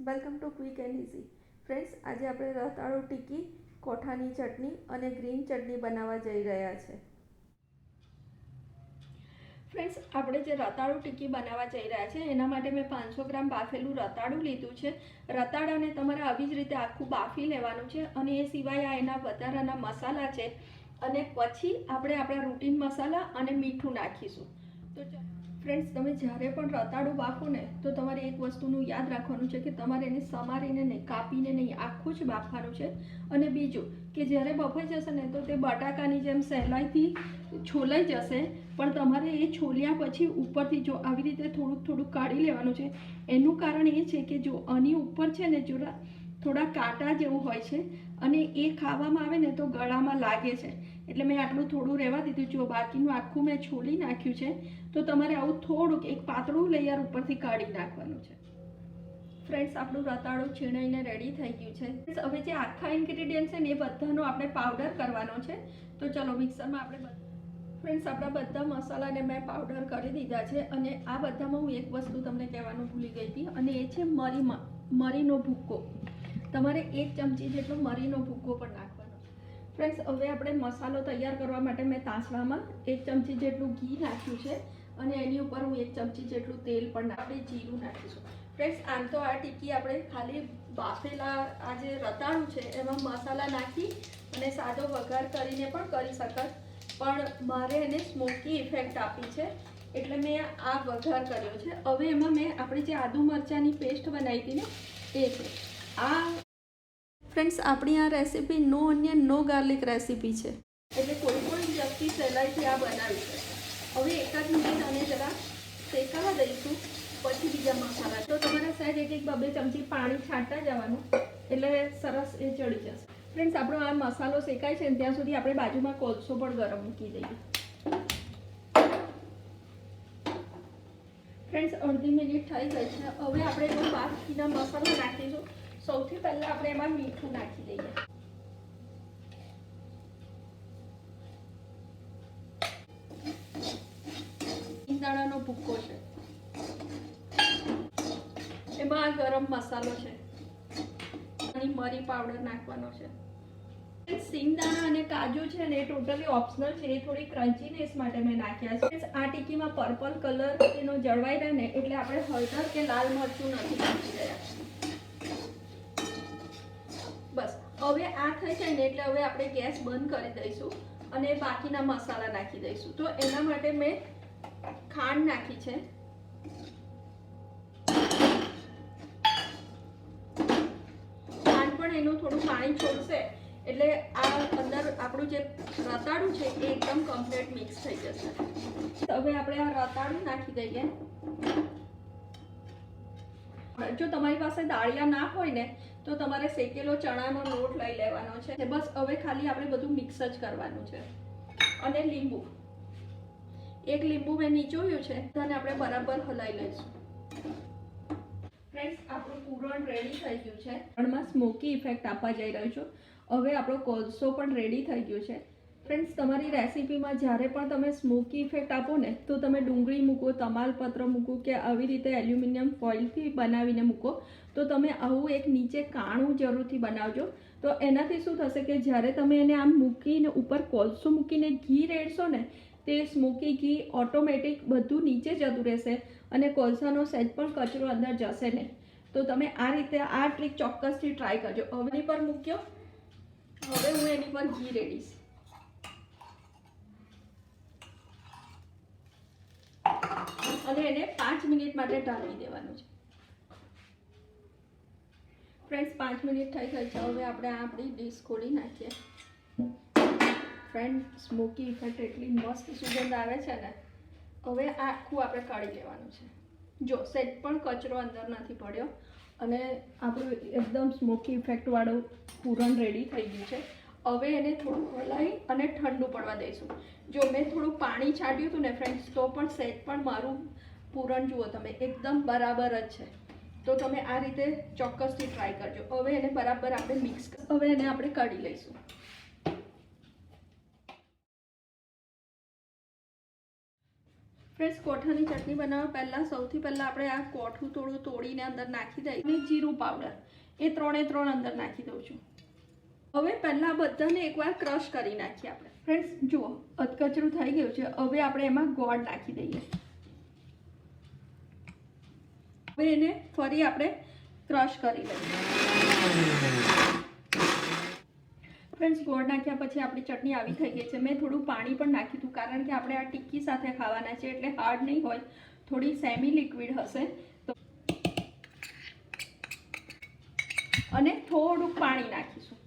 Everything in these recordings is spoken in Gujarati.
Welcome to quick and easy. Friends, આજે આપણે રતાળુ ટીકી, કોઠાની ચટણી અને ગ્રીન ચટણી બનાવવા જઈ રહ્યા છે. ફ્રેન્ડ્સ, આપણે જે રતાળુ ટીકી બનાવવા જઈ રહ્યા છે એના માટે મેં 500 ગ્રામ બાફેલું રતાળું લીધું છે. રતાળાને તમારે આવી જ રીતે આખું બાફી લેવાનું છે અને એ સિવાય આ એના વધારાના મસાલા છે. અને પછી આપણે આપણા રૂટીન મસાલા અને મીઠું નાખીશું. તો ફ્રેન્ડ્સ, તમે જ્યારે પણ રતાળું બાફો ને તો તમારે એક વસ્તુનું યાદ રાખવાનું છે કે તમારે એને સમારીને નહીં, કાપીને નહીં, આખું જ બાફવાનું છે. અને બીજું કે જ્યારે બફાઈ જશે ને તો તે બટાકાની જેમ સહેલાઈથી છોલાઈ જશે, પણ તમારે એ છોલ્યા પછી ઉપરથી જો આવી રીતે થોડુંક થોડુંક કાઢી લેવાનું છે. એનું કારણ એ છે કે જો આની ઉપર છે ને થોડા કાંટા જેવું હોય છે અને એ ખાવામાં આવે ને તો ગળામાં લાગે છે. એટલે મેં આટલું થોડું રહેવા દીધું. જો બાકીનું આખું મેં છોલી નાખ્યું છે તો તમારે આવું થોડુંક એક પાતળું લેયર ઉપરથી કાઢી નાખવાનું છે. ફ્રેન્ડ્સ, આપણું રતાળું છીણાઈને રેડી થઈ ગયું છે. હવે જે આખા ઇન્ગ્રીડિયન્ટ છે ને એ બધાનો આપણે પાવડર કરવાનો છે. તો ચલો મિક્સરમાં આપણે ફ્રેન્ડ્સ, આપણા બધા મસાલાને મેં પાવડર કરી દીધા છે. અને આ બધામાં હું એક વસ્તુ તમને કહેવાનું ભૂલી ગઈ હતી અને એ છે મરીનો ભૂક્કો. તમારે 1 ચમચી જેટલો મરીનો ભૂક્કો પણ નાખવાનો છે. ફ્રેન્ડ્સ, હવે આપણે મસાલો તૈયાર કરવા માટે મેં તાસવામાં 1 ચમચી જેટલું ઘી નાખ્યું છે અને એની ઉપર હું 1 ચમચી જેટલું તેલ પણ આપણે જીરું નાખીશું. ફ્રેન્ડ્સ, આમ તો આ ટીકી આપણે ખાલી બાફેલા આ જે રતાળું છે એમાં મસાલા નાખી અને સાદો વઘાર કરીને પણ કરી શકાય, પણ મારે એને સ્મોકી ઇફેક્ટ આપી છે એટલે મેં આ વઘાર કર્યો છે. હવે એમાં મેં આપણી જે આદુ મરચાંની પેસ્ટ બનાવી હતી ને એ છે આ. ફ્રેન્ડ્સ, આપણી આ રેસીપી નો ઓનિયન નો ગાર્લિક રેસીપી છે, એટલે કોઈ પણ વ્યક્તિ સહેલાઈથી આ બનાવી શકે. હવે એકાદ મિનિટ અને જરા શેકાવા દઈશું, પછી બીજા મસાલા. તો તમારે સાઈડ 1-2 ચમચી પાણી છાંટતા જવાનું એટલે સરસ એ ચડી જશે. ફ્રેન્ડ્સ, આપણો આ મસાલો શેકાય છે ને ત્યાં સુધી આપણે બાજુમાં કોલસો પણ ગરમ મૂકી દઈએ. ફ્રેન્ડ્સ, અડધી મિનિટ થઈ ગઈ છે. હવે આપણે એનો બાકીના મસાલા નાખીશું. સૌથી પહેલાં આપણે એમાં મીઠું નાખી દઈએ. સિંગદાણાનો ભૂક્કો છે, એમાં આ ગરમ મસાલો છે અને મરી પાવડર નાખવાનો છે. સિંગદાણા અને કાજુ છે ને એ ટોટલી ઓપ્શનલ છે, એ થોડી ક્રન્ચીનેસ માટે મેં નાખ્યા છે. આ ટીકીમાં પર્પલ કલર એનો જળવાઈ રહે ને એટલે આપણે હળદર કે લાલ મરચું નથી નાખી રહ્યા. બસ, હવે આ થઈ જાય ને એટલે હવે આપણે ગેસ બંધ કરી દઈશું અને બાકીના મસાલા નાખી દઈશું. તો એના માટે મેં ખાંડ નાખી છે. ખાંડ પણ એનું થોડું પાણી છોડશે એટલે આ અંદર આપણું જે રતાળું છે એ એકદમ કમ્પ્લીટ મિક્સ થઈ જશે. હવે આપણે આ રતાળું નાખી દઈએ. જો તમારી પાસે દાળિયા ના હોય ને તો તમારે શેકેલો ચણાનો લોટ લઈ લેવાનો છે. બસ, હવે ખાલી આપણે બધું મિક્સ જ કરવાનું છે. અને લીંબુ, 1 લીંબુ મેં નીચોયું છે અને આપણે બરાબર હલાવી લઈશું. ફ્રેન્ડ્સ, આપણું પૂરણ રેડી થઈ ગયું છે. પૂરણમાં સ્મોકી ઇફેક્ટ આપવા જઈ રહ્યું છું. હવે આપણો કોલસો પણ રેડી થઈ ગયો છે. ફ્રેન્ડ્સ, તમારી રેસીપીમાં જ્યારે પણ તમે સ્મોકી ઇફેક્ટ આપો ને તો તમે ડુંગળી મૂકો, તમાલપત્ર મૂકો કે આવી રીતે એલ્યુમિનિયમ ફોઇલથી બનાવીને મૂકો. તો તમે આવું એક નીચે કાણું જરૂરથી બનાવજો. તો એનાથી શું થશે કે જ્યારે તમે એને આમ મૂકીને ઉપર કોલસો મૂકીને ઘી રેડશો ને તે સ્મોકી ઘી ઓટોમેટિક બધું નીચે જતું રહેશે અને કોલસાનો સહેજ પણ કચરો અંદર જશે નહીં. તો તમે આ રીતે આ ટ્રીક ચોક્કસથી ટ્રાય કરજો. હવે પર મૂક્યો, હવે હું એની પર ઘી રેડીશ. અને એને 5 મિનિટ માટે ઢાંકી દેવાનું છે. ફ્રેન્ડ્સ, 5 મિનિટ થઈ ગઈ છે. હવે આપણે આપણી ડીશ ખોલી નાખીએ. ફ્રેન્ડ, સ્મોકી ઇફેક્ટ એટલી મસ્ત સુગંધ આવે છે ને. હવે આખું આપણે કાઢી લેવાનું છે. જો સહેજ પણ કચરો અંદર નથી પડ્યો અને આપણું એકદમ સ્મોકી ઇફેક્ટવાળું પૂરણ રેડી થઈ ગયું છે. હવે એને થોડું હલાવી અને ઠંડુ પડવા દઈશું. જો મેં થોડું પાણી છાંટ્યું હતું ને ફ્રેન્ડ્સ, તો પણ સહેજ પણ મારું પૂરણ જુઓ તમે એકદમ બરાબર જ છે. તો તમે આ રીતે ચોક્કસથી ટ્રાય કરજો. હવે એને બરાબર આપણે મિક્સ, હવે એને આપણે કાઢી લઈશું. ફ્રેન્ડ્સ, કોઠાની ચટણી બનાવવા પહેલાં સૌથી પહેલાં આપણે આ કોઠું થોડું તોડીને અંદર નાખી દઈએ અને જીરું પાવડર એ 3 અંદર નાખી દઉં છું. હવે પહેલાં આ બધાને એકવાર ક્રશ કરી નાખીએ આપણે. ફ્રેન્ડ્સ જુઓ, અધકચરું થઈ ગયું છે. હવે આપણે એમાં ગોળ નાખી દઈએ. હવે એને ફરી આપણે ક્રશ કરી લઈએ. ફ્રેન્ડ્સ, ગોળ નાખ્યા પછી આપણી ચટણી આવી થઈ ગઈ છે. મેં થોડું પાણી પણ નાખ્યું હતું કારણ કે આપણે આ ટિક્કી સાથે ખાવાના છે, એટલે હાર્ડ નહીં હોય, થોડી સેમી લિક્વિડ હશે. તો અને થોડુંક પાણી નાખીશું.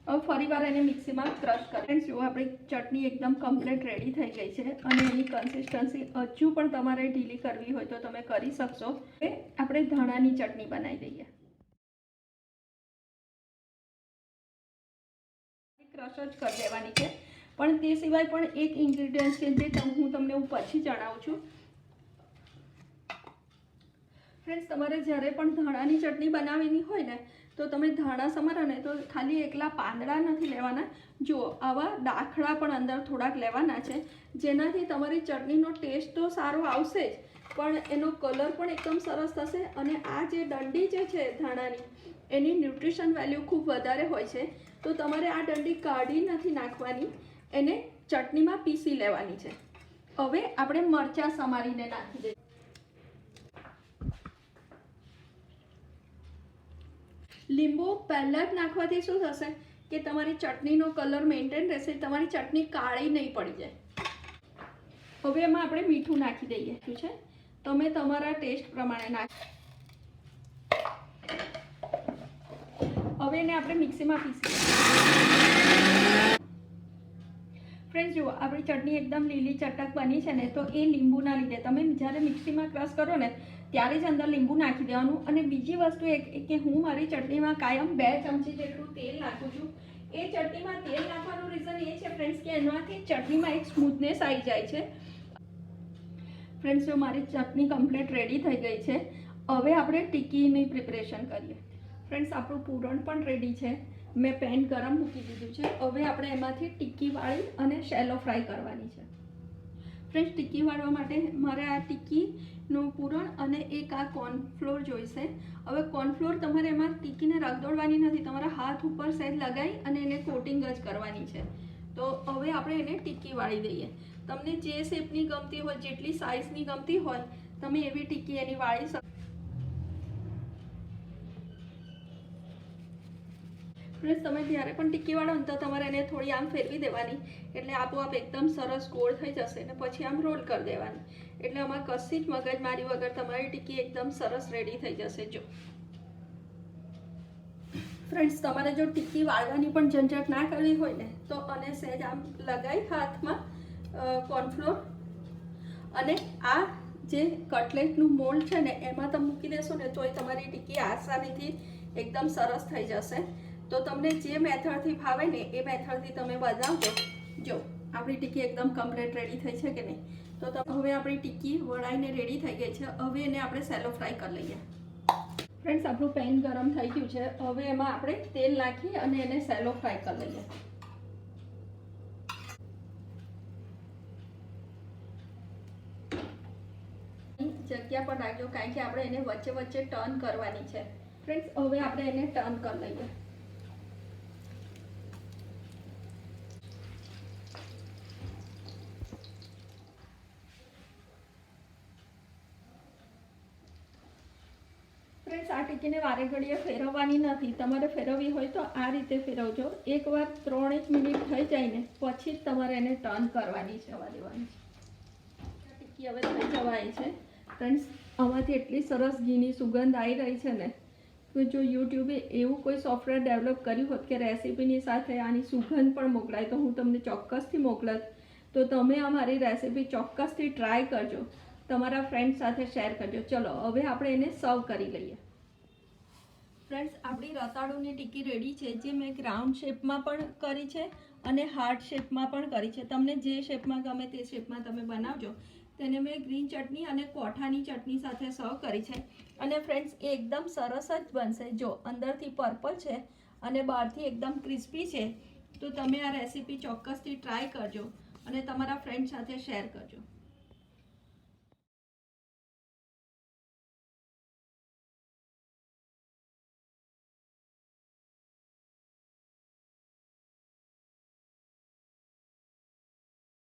હવે ફરીવાર એને મિક્સીમાં ક્રશ કરી. ફ્રેન્ડ્સ જુઓ, આપણી ચટણી એકદમ કમ્પ્લીટ રેડી થઈ ગઈ છે અને એની કન્સિસ્ટન્સી હજુ પણ તમારે ઢીલી કરવી હોય તો તમે કરી શકશો. આપણે ધાણાની ચટણી બનાવી દઈએ. ક્રશ જ કરી દેવાની છે, પણ તે સિવાય પણ એક ઇન્ગ્રીડિયન્ટ છે જે હું તમને પછી જણાવું છું. ફ્રેન્ડ્સ, તમારે જ્યારે પણ ધાણાની ચટણી બનાવવાની હોય ને તો તમે ધાણા સમારો ને તો ખાલી એકલા પાંદડા નથી લેવાના. જુઓ, આવા દાખલા પણ અંદર થોડાક લેવાના છે, જેનાથી તમારી ચટણીનો ટેસ્ટ તો સારો આવશે જ, પણ એનો કલર પણ એકદમ સરસ થશે. અને આ જે દંડી જે છે ધાણાની, એની ન્યુટ્રિશન વેલ્યુ ખૂબ વધારે હોય છે. તો તમારે આ દંડી કાઢી નથી નાખવાની, એને ચટણીમાં પીસી લેવાની છે. હવે આપણે મરચાં સમારીને નાખી દઈએ. લીંબુ પહેલાં જ નાખવાથી શું થશે કે તમારી ચટણીનો કલર મેન્ટેન રહેશે, તમારી ચટણી કાળી નહીં પડી જાય. હવે એમાં આપણે મીઠું નાખી દઈએ. શું છે, તમે તમારા ટેસ્ટ પ્રમાણે નાખો. હવે એને આપણે મિક્સીમાં પીસી. ફ્રેન્ડ્સ જુઓ, આપણી ચટણી એકદમ લીલી ચટક બની છે ને, તો એ લીંબુના લીધે. તમે જ્યારે મિક્સીમાં ક્રશ કરો ને ત્યારે જ અંદર લીંબુ નાખી દેવાનું. અને બીજી વસ્તુ એ કે હું મારી ચટણીમાં કાયમ 2 ચમચી જેટલું તેલ નાખું છું. એ ચટણીમાં તેલ નાખવાનું રીઝન એ છે ફ્રેન્ડ્સ કે એનાથી ચટણીમાં એક સ્મૂથનેસ આવી જાય છે. ફ્રેન્ડ્સ જો, મારી ચટણી કમ્પ્લીટ રેડી થઈ ગઈ છે. હવે આપણે ટિક્કીની પ્રિપરેશન કરીએ. ફ્રેન્ડ્સ, આપણું પૂરણ પણ રેડી છે. મેં પેન ગરમ મૂકી દીધું છે. હવે આપણે એમાંથી ટિક્કી વાળી અને શેલો ફ્રાય કરવાની છે. ફ્રેન્ડ્સ, ટિક્કી વાળવા માટે મારે આ ટિક્કીનું પૂરણ અને એક આ કોર્નફ્લોર જોઈશે. હવે કોર્નફ્લોર તમારે એમાં ટિક્કીને રગદોડવાની નથી, તમારા હાથ ઉપર સહેજ લગાવી અને એને કોટિંગ જ કરવાની છે. તો હવે આપણે એને ટિક્કી વાળી દઈએ. તમને જે શેપની ગમતી હોય, જેટલી સાઇઝની ગમતી હોય, તમે એવી ટિક્કી એની વાળી શકો. ફ્રેન્ડ્સ, તમે જ્યારે પણ ટિક્કી વાળો ને તો તમારે એને થોડી આમ ફેરવી દેવાની, એટલે આપોઆપ એકદમ સરસ ગોળ થઈ જશે. ને પછી આમ રોલ કરી દેવાની, એટલે આમાં કશી જ મગજમારી વગર તમારી ટિક્કી એકદમ સરસ રેડી થઈ જશે. જો ફ્રેન્ડ્સ, તમારે જો ટિક્કી વાળવાની પણ ઝંઝટ ના કરવી હોય ને તો અને સહેજ આમ લગાવી હાથમાં કોર્નફ્લોર અને આ જે કટલેટનું મોલ્ડ છે ને એમાં તમે મૂકી દેશો ને તો એ તમારી ટિક્કી આસાનીથી એકદમ સરસ થઈ જશે. તો તમને જે મેથડથી ફાવે ને એ મેથડથી તમે બનાવજો. જો આપણી ટિક્કી એકદમ કમ્પ્લીટ રેડી થઈ છે કે નહીં? તો હવે આપણી ટિક્કી વળાઈને રેડી થઈ ગઈ છે. હવે એને આપણે સેલો ફ્રાય કરી લઈએ. ફ્રેન્ડ્સ, આપણું પેન ગરમ થઈ ગયું છે. હવે એમાં આપણે તેલ નાખી અને એને સેલો ફ્રાય કરી લઈએ. જગ્યા પર રાખજો કારણ કે આપણે એને વચ્ચે વચ્ચે ટર્ન કરવાની છે. ફ્રેન્ડ્સ, હવે આપણે એને ટર્ન કરી લઈએ. ફ્રેન્ડ્સ, આ ટિક્કીને વારે ઘડીએ ફેરવવાની નથી. તમારે ફેરવવી હોય તો આ રીતે ફેરવજો. એકવાર 3 મિનિટ થઈ જાય ને પછી જ તમારે એને ટર્ન કરવાની છે, હવા દેવાની છે. ટિક્કી હવે થઈ જવાય છે. ફ્રેન્ડ્સ, આમાંથી એટલી સરસ ઘીની સુગંધ આવી રહી છે ને કે જો યુટ્યુબે એવું કોઈ સોફ્ટવેર ડેવલપ કર્યું હોત કે રેસીપીની સાથે આની સુગંધ પણ મોકલાય તો હું તમને ચોક્કસથી મોકલત. તો તમે અમારી રેસીપી ચોક્કસથી ટ્રાય કરજો, તમારા ફ્રેન્ડ સાથે શેર કરજો. ચલો હવે આપણે એને સર્વ કરી લઈએ. ફ્રેન્ડ્સ, આપણી રતાળુની ટિક્કી રેડી છે, જે મેં રાઉન્ડ શેપમાં પણ કરી છે અને હાર્ટ શેપમાં પણ કરી છે. તમને જે શેપમાં ગમે તે શેપમાં તમે બનાવજો. તેને મેં ગ્રીન ચટણી અને કોઠાની ચટણી સાથે સર્વ કરી છે. અને ફ્રેન્ડ્સ, એ એકદમ સરસ જ બનશે. જો અંદરથી પર્પલ છે અને બહારથી એકદમ ક્રિસ્પી છે. તો તમે આ રેસીપી ચોક્કસથી ટ્રાય કરજો. અને તમારા ફ્રેન્ડ સાથે શેર કરજો.